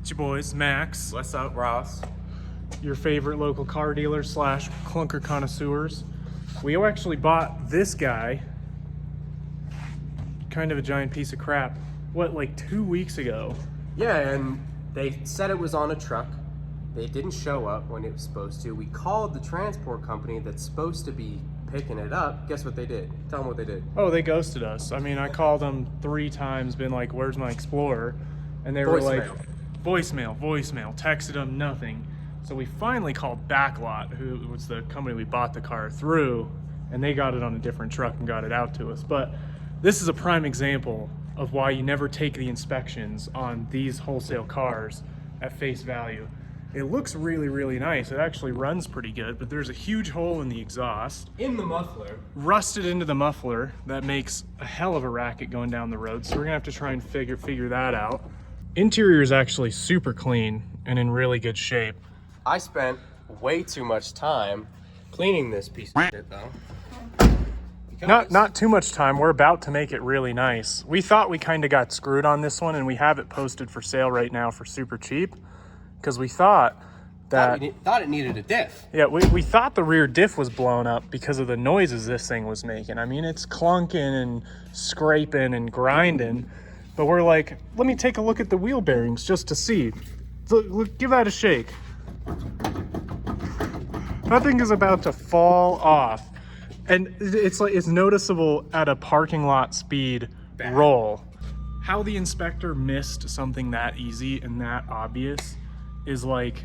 It's your boys, Max. What's up, Ross? Your favorite local car dealer / clunker connoisseurs. We actually bought this guy, kind of a giant piece of crap, what, like 2 weeks ago? Yeah, and they said it was on a truck. They didn't show up when it was supposed to. We called the transport company that's supposed to be picking it up. Guess what they did? Tell them what they did. Oh, they ghosted us. I mean, I called them 3 times, been like, where's my Explorer? And they were like, voicemail, texted them, nothing. So we finally called Backlot, who was the company we bought the car through, and they got it on a different truck and got it out to us. But this is a prime example of why you never take the inspections on these wholesale cars at face value. It looks really, really nice. It actually runs pretty good, but there's a huge hole in the exhaust. In the muffler. Rusted into the muffler. That makes a hell of a racket going down the road, so we're gonna have to try and figure that out. Interior is actually super clean and in really good shape. I spent way too much time cleaning this piece of shit, though. Not too much time. We're about to make it really nice. We thought we kind of got screwed on this one, and we have it posted for sale right now for super cheap, because we thought that thought it needed a diff. Yeah, we thought the rear diff was blown up because of the noises this thing was making. I mean, it's clunking and scraping and grinding, but we're like, let me take a look at the wheel bearings just to see. Look, give that a shake. That thing is about to fall off. And it's like, it's noticeable at a parking lot speed roll. How the inspector missed something that easy and that obvious is like,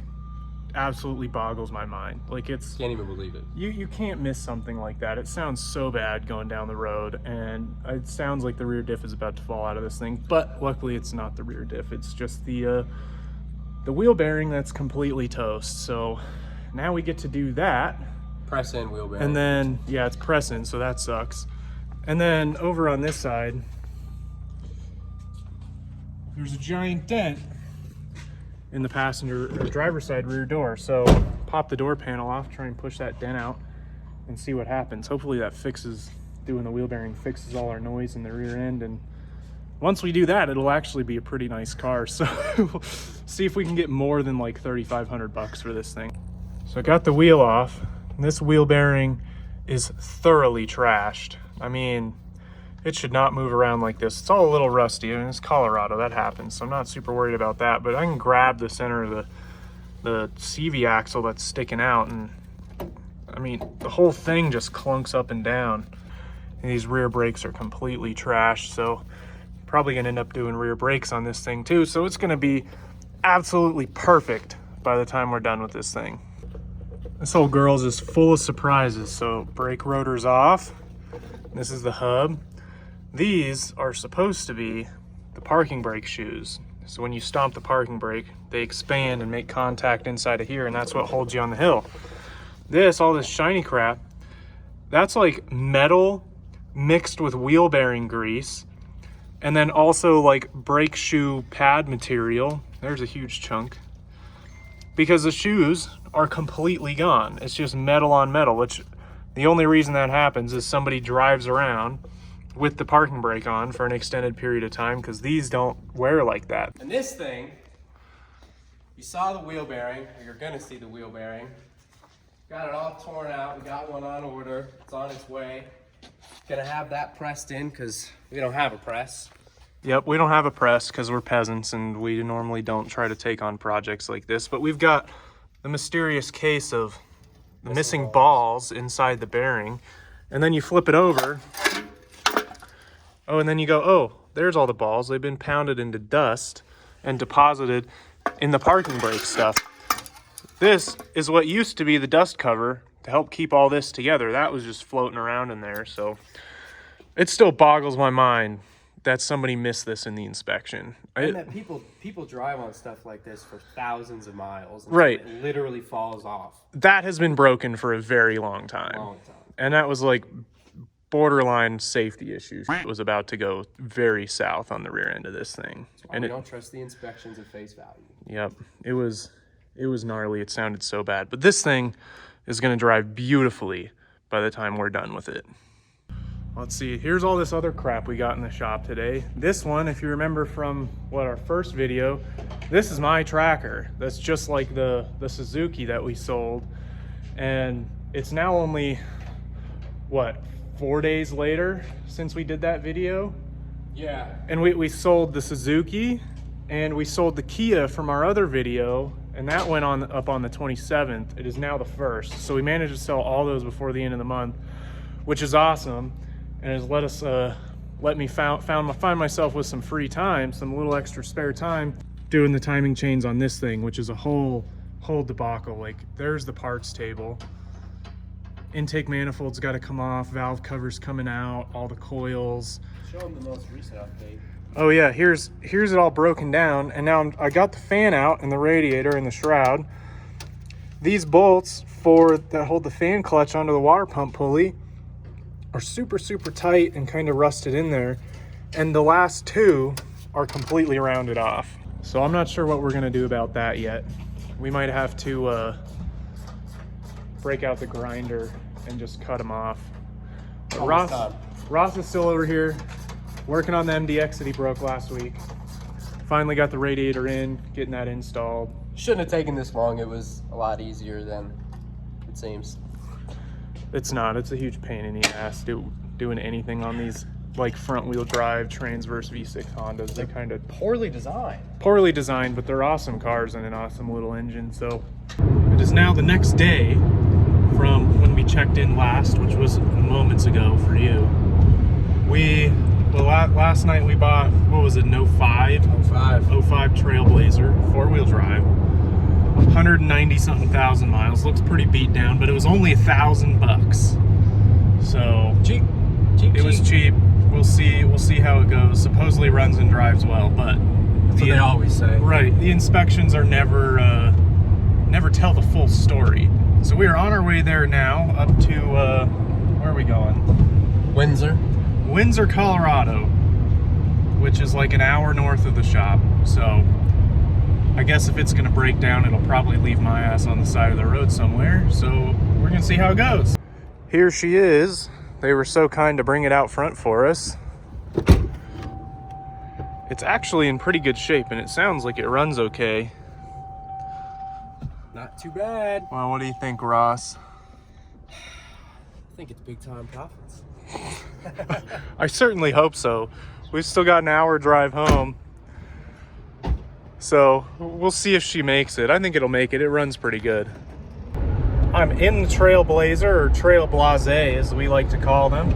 absolutely boggles my mind. Like, it's, Can't even believe it. You can't miss something like that. It sounds so bad going down the road, and it sounds like the rear diff is about to fall out of this thing, but luckily it's not the rear diff. It's just the wheel bearing that's completely toast. So now we get to do that. Press in wheel bearing. And then, yeah, it's pressing, so that sucks. And then over on this side, there's a giant dent in the passenger or driver's side rear door. So pop the door panel off, try and push that dent out and see what happens. Hopefully that fixes, doing the wheel bearing fixes all our noise in the rear end. And once we do that, it'll actually be a pretty nice car. So we'll see if we can get more than like 3,500 bucks for this thing. So I got the wheel off. This wheel bearing is thoroughly trashed. I mean, it should not move around like this. It's all a little rusty. I mean, it's Colorado, that happens, so I'm not super worried about that. But I can grab the center of the CV axle that's sticking out, and I mean, the whole thing just clunks up and down. And these rear brakes are completely trashed, so probably gonna end up doing rear brakes on this thing too. So it's gonna be absolutely perfect by the time we're done with this thing. This old girl's just full of surprises. So brake rotor's off. This is the hub. These are supposed to be the parking brake shoes. So when you stomp the parking brake, they expand and make contact inside of here, and that's what holds you on the hill. All this shiny crap, that's like metal mixed with wheel bearing grease, and then also like brake shoe pad material. There's a huge chunk. Because the shoes are completely gone. It's just metal on metal, which the only reason that happens is somebody drives around with the parking brake on for an extended period of time, because these don't wear like that. And this thing, you saw the wheel bearing, or you're gonna see the wheel bearing. Got it all torn out. We got one on order. It's on its way. Gonna have that pressed in because we don't have a press. Yep, we don't have a press because we're peasants and we normally don't try to take on projects like this, but we've got the mysterious case of the missing balls inside the bearing, and then you flip it over. Oh, and then you go, oh, there's all the balls. They've been pounded into dust and deposited in the parking brake stuff. This is what used to be the dust cover to help keep all this together. That was just floating around in there, so it still boggles my mind that somebody missed this in the inspection. And that people drive on stuff like this for thousands of miles. Right. It literally falls off. That has been broken for a very long time. And that was like borderline safety issues. It was about to go very south on the rear end of this thing. And we don't trust the inspections at face value. Yep. It was gnarly. It sounded so bad. But this thing is going to drive beautifully by the time we're done with it. Let's see, here's all this other crap we got in the shop today. This one, if you remember from our first video, this is my tracker. That's just like the Suzuki that we sold. And it's now only, what, 4 days later since we did that video? Yeah. And we sold the Suzuki and we sold the Kia from our other video, and that went up on the 27th. It is now the 1st. So we managed to sell all those before the end of the month, which is awesome. And has let me find myself with some free time, some little extra spare time, doing the timing chains on this thing, which is a whole debacle. Like, there's the parts table. Intake manifold's got to come off, valve covers coming out, all the coils. Show them the most recent update. Oh yeah, here's it all broken down, and now I got the fan out and the radiator and the shroud. These bolts that hold the fan clutch onto the water pump pulley are super tight and kind of rusted in there, and the last two are completely rounded off. So I'm not sure what we're gonna do about that yet. We might have to break out the grinder and just cut them off. But Ross is still over here working on the MDX that he broke last week. Finally got the radiator in, getting that installed. Shouldn't have taken this long. It was a lot easier than it seems. It's not. It's a huge pain in the ass doing anything on these like front wheel drive transverse V6 Hondas. They kind of Poorly designed. poorly designed, but they're awesome cars and an awesome little engine. So it is now the next day from when we checked in last, which was moments ago for you. Last night we bought, what was it, an 05 Trailblazer, 4-wheel drive, 190 something thousand miles. Looks pretty beat down, but it was only $1,000. So Cheap. It was cheap. We'll see how it goes. Supposedly runs and drives well, but That's what they always say. right, the inspections are never tell the full story. So we are on our way there now, up to where are we going? Windsor, Colorado, which is like an hour north of the shop. So I guess if it's gonna break down, it'll probably leave my ass on the side of the road somewhere. So we're gonna see how it goes. Here she is. They were so kind to bring it out front for us. It's actually in pretty good shape, and it sounds like it runs okay. Not too bad. Well, what do you think, Ross? I think it's big time profits. I certainly hope so. We've still got an hour drive home. So we'll see if she makes it. I think it'll make it. It runs pretty good. I'm in the Trailblazer, or Trailblazer as we like to call them.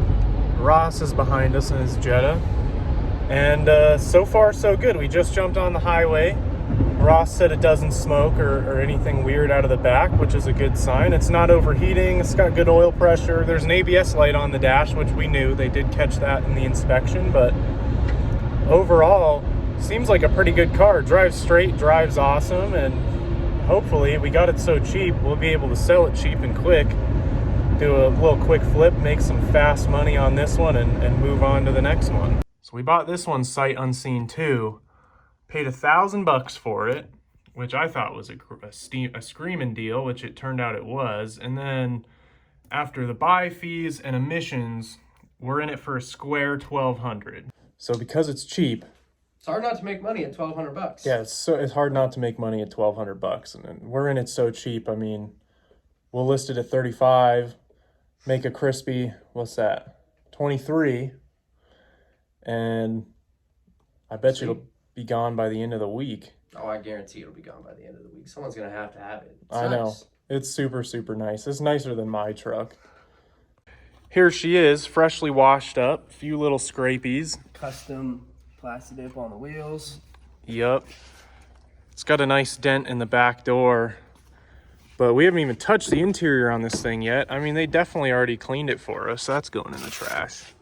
Ross is behind us in his Jetta. And so far so good. We just jumped on the highway. Ross said it doesn't smoke or anything weird out of the back, which is a good sign. It's not overheating. It's got good oil pressure. There's an ABS light on the dash, which we knew. They did catch that in the inspection, but overall, seems like a pretty good car. Drives straight, drives awesome, and hopefully we got it so cheap, we'll be able to sell it cheap and quick. Do a little quick flip, make some fast money on this one, and move on to the next one. So we bought this one sight unseen too. Paid $1,000 for it, which I thought was a screaming deal, which it turned out it was. And then after the buy fees and emissions, we're in it for a square $1,200. So because it's cheap, It's hard not to make money at $1,200. yeah, it's hard not to make money at $1,200, and then we're in it so cheap. I mean, we'll list it at 35, make a crispy, what's that, 23, and I bet you it'll be gone by the end of the week. Oh, I guarantee it'll be gone by the end of the week. Someone's gonna have it. It's I know. nice. It's super nice. It's nicer than my truck. Here she is, freshly washed up, a few little scrapies. Custom plastic dip on the wheels. Yup. It's got a nice dent in the back door, but we haven't even touched the interior on this thing yet. I mean, they definitely already cleaned it for us. So that's going in the trash.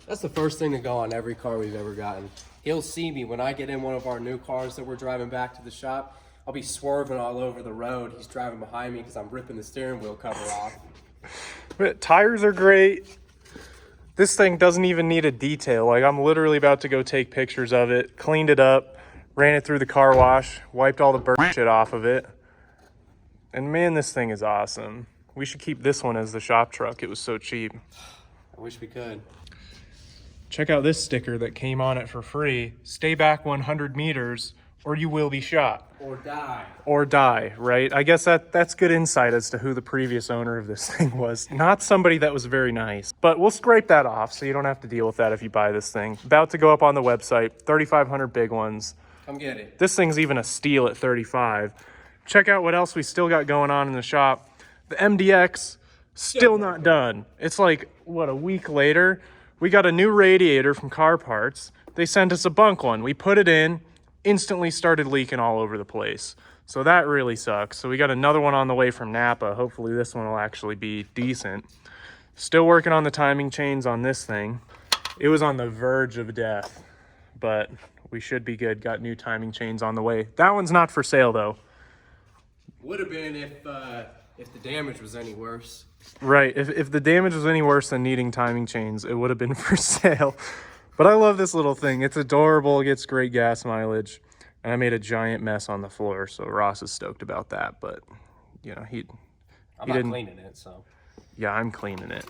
That's the first thing to go on every car we've ever gotten. He'll see me when I get in one of our new cars that we're driving back to the shop. I'll be swerving all over the road. He's driving behind me because I'm ripping the steering wheel cover off. But tires are great. This thing doesn't even need a detail. Like, I'm literally about to go take pictures of it. Cleaned it up, ran it through the car wash, wiped all the burnt shit off of it. And man, this thing is awesome. We should keep this one as the shop truck. It was so cheap. I wish we could. Check out this sticker that came on it for free. Stay back 100 meters or you will be shot. Or die. Or die, right? I guess that's good insight as to who the previous owner of this thing was. Not somebody that was very nice. But we'll scrape that off so you don't have to deal with that if you buy this thing. About to go up on the website, 3,500 big ones. Come get it. This thing's even a steal at 35. Check out what else we still got going on in the shop. The MDX, still not done. It's like, what, a week later? We got a new radiator from Car Parts. They sent us a bunk one. We put it in, instantly started leaking all over the place. So that really sucks. So we got another one on the way from Napa. Hopefully this one will actually be decent. Still working on the timing chains on this thing. It was on the verge of death, but we should be good. Got new timing chains on the way. That one's not for sale though. Would have been if the damage was any worse. Right, if the damage was any worse than needing timing chains, it would have been for sale. But I love this little thing. It's adorable, it gets great gas mileage. And I made a giant mess on the floor, so Ross is stoked about that. But, you know, he I'm not didn't. cleaning it, so. Yeah, I'm cleaning it.